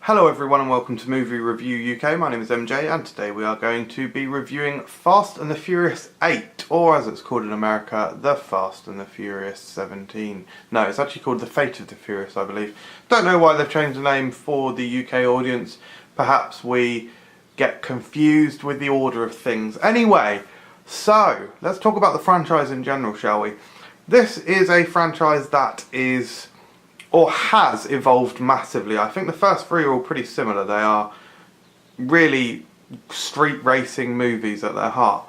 Hello everyone and welcome to Movie Review UK. My name is MJ and today we are going to be reviewing Fast and the Furious 8, or as it's called in America, The Fast and the Furious 17. No, it's actually called The Fate of the Furious, I believe. Don't know why they've changed the name for the UK audience. Perhaps we get confused with the order of things. Anyway, so let's talk about the franchise in general, shall we? This is a franchise that is, or has, evolved massively. I think the first three are all pretty similar. They are really street racing movies at their heart.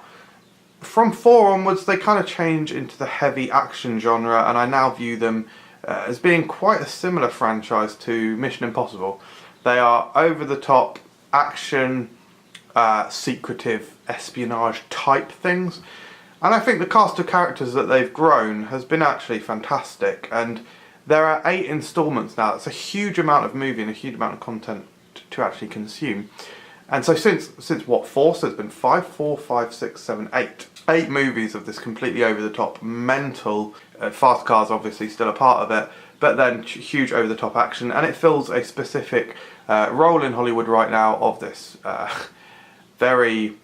From 4 onwards they kind of change into the heavy action genre, and I now view them as being quite a similar franchise to Mission Impossible. They are over the top action, secretive espionage type things, and I think the cast of characters that they've grown has been actually fantastic. And there are 8 installments now. That's a huge amount of movie and a huge amount of content to actually consume. And so since what, 4? So it's been 5, 4, 5, 6, 7, 8. 8 movies of this completely over-the-top, mental, fast cars obviously still a part of it, but then huge over-the-top action. And it fills a specific role in Hollywood right now of this very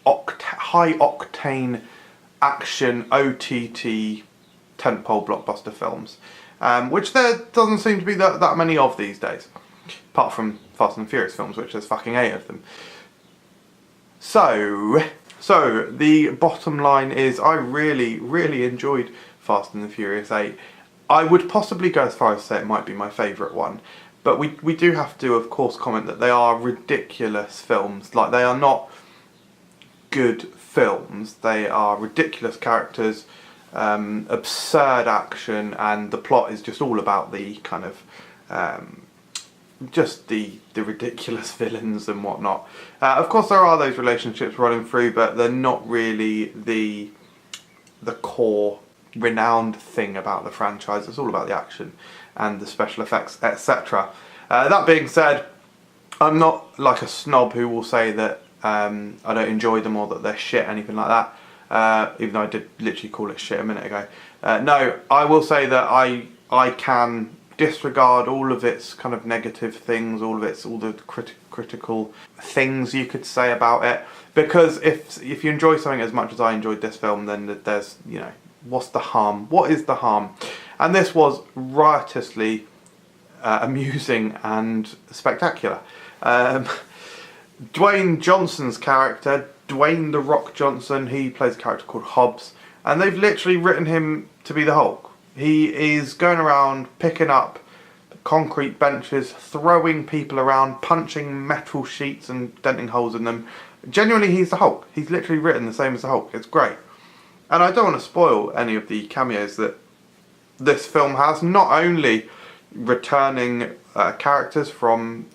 high-octane action OTT tentpole blockbuster films. Which there doesn't seem to be that many of these days. Apart from Fast and Furious films, which there's fucking 8 of them. So the bottom line is I really enjoyed Fast and the Furious 8. I would possibly go as far as to say it might be my favourite one. But we do have to, of course, comment that they are ridiculous films. Like, they are not good films. They are ridiculous characters, absurd action, and the plot is just all about the kind of just the ridiculous villains and whatnot. Of course there are those relationships running through, but they're not really the core renowned thing about the franchise. It's all about the action and the special effects, etc. That being said, I'm not like a snob who will say that I don't enjoy them or that they're shit, anything like that. Even though I did literally call it shit a minute ago. No, I will say that I can disregard all of its kind of negative things, all the critical things you could say about it, because if you enjoy something as much as I enjoyed this film, then there's, you know, what's the harm? What is the harm? And this was riotously amusing and spectacular. Dwayne Johnson's character, Dwayne "The Rock" Johnson, he plays a character called Hobbs, and they've literally written him to be the Hulk. He is going around picking up concrete benches, throwing people around, punching metal sheets and denting holes in them. Genuinely, he's the Hulk. He's literally written the same as the Hulk. It's great. And I don't want to spoil any of the cameos that this film has. Not only returning characters from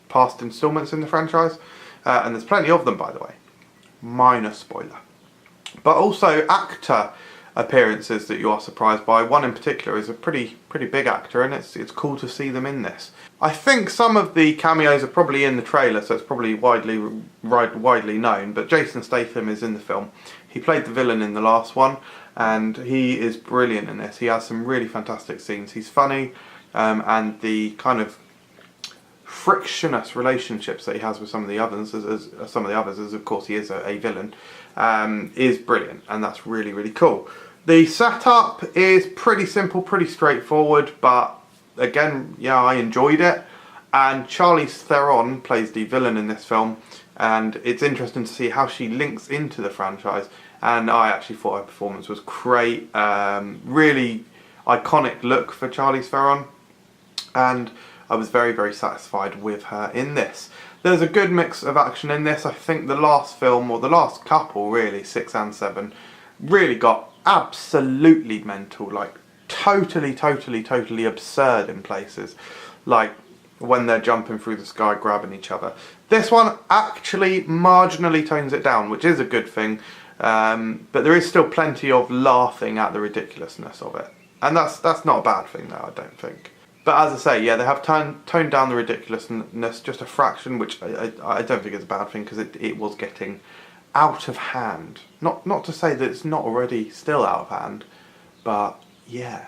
past installments in the franchise, and there's plenty of them, by the way. Minor spoiler. But also actor appearances that you are surprised by. One in particular is a pretty big actor, and it's cool to see them in this. I think some of the cameos are probably in the trailer, so it's probably widely known, but Jason Statham is in the film. He played the villain in the last one, and he is brilliant in this. He has some really fantastic scenes. He's funny, and the kind of frictionless relationships that he has with some of the others, as of course he is a villain, is brilliant, and that's really cool. The setup is pretty simple, pretty straightforward, but again, yeah, I enjoyed it. And Charlize Theron plays the villain in this film, and it's interesting to see how she links into the franchise, and I actually thought her performance was great. Really iconic look for Charlize Theron, and I was very satisfied with her in this. There's a good mix of action in this. I think the last film, or the last couple really, 6 and 7, really got absolutely mental, like totally absurd in places. Like when they're jumping through the sky grabbing each other. This one actually marginally tones it down, which is a good thing, but there is still plenty of laughing at the ridiculousness of it. And that's not a bad thing though, I don't think. But as I say, yeah, they have toned down the ridiculousness just a fraction, which I don't think is a bad thing, because it was getting out of hand. Not to say that it's not already still out of hand, but yeah.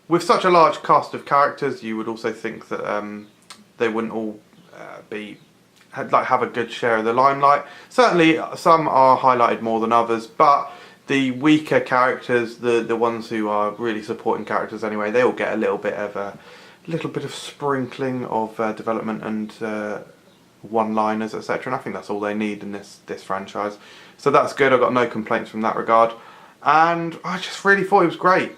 With such a large cast of characters, you would also think that they wouldn't all have a good share of the limelight. Certainly some are highlighted more than others, but the weaker characters, the ones who are really supporting characters anyway, they all get a little bit of sprinkling of development and one-liners, etc. And I think that's all they need in this franchise. So that's good. I've got no complaints from that regard. And I just really thought it was great.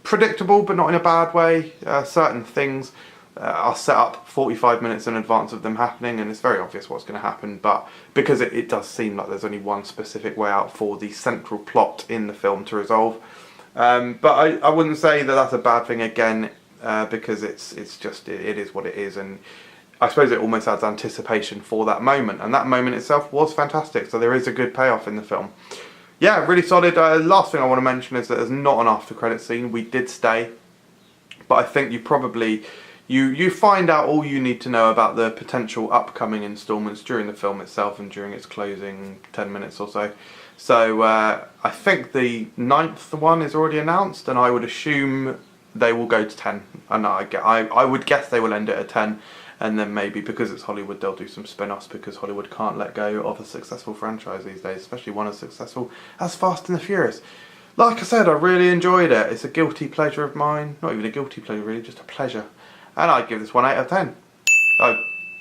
Predictable, but not in a bad way. Certain things are set up 45 minutes in advance of them happening, and it's very obvious what's going to happen, but because it does seem like there's only one specific way out for the central plot in the film to resolve. But I wouldn't say that that's a bad thing again, because it's just, it is what it is, and I suppose it almost adds anticipation for that moment, and that moment itself was fantastic, so there is a good payoff in the film. Yeah, really solid. Last thing I want to mention is that there's not an after credit scene. We did stay, but I think you probably you find out all you need to know about the potential upcoming installments during the film itself and during its closing 10 minutes or so. So I think the 9th one is already announced, and I would assume they will go to 10. And I would guess they will end it at 10, and then maybe because it's Hollywood they'll do some spin-offs, because Hollywood can't let go of a successful franchise these days, especially one as successful as Fast and the Furious. Like I said, I really enjoyed it. It's a guilty pleasure of mine. Not even a guilty pleasure really, just a pleasure. And I'd give this one 8 out of 10.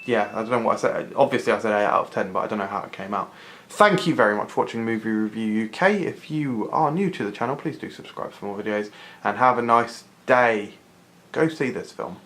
Yeah, I don't know what I said. Obviously I said 8 out of 10, but I don't know how it came out. Thank you very much for watching Movie Review UK. If you are new to the channel, please do subscribe for more videos, and have a nice day. Go see this film.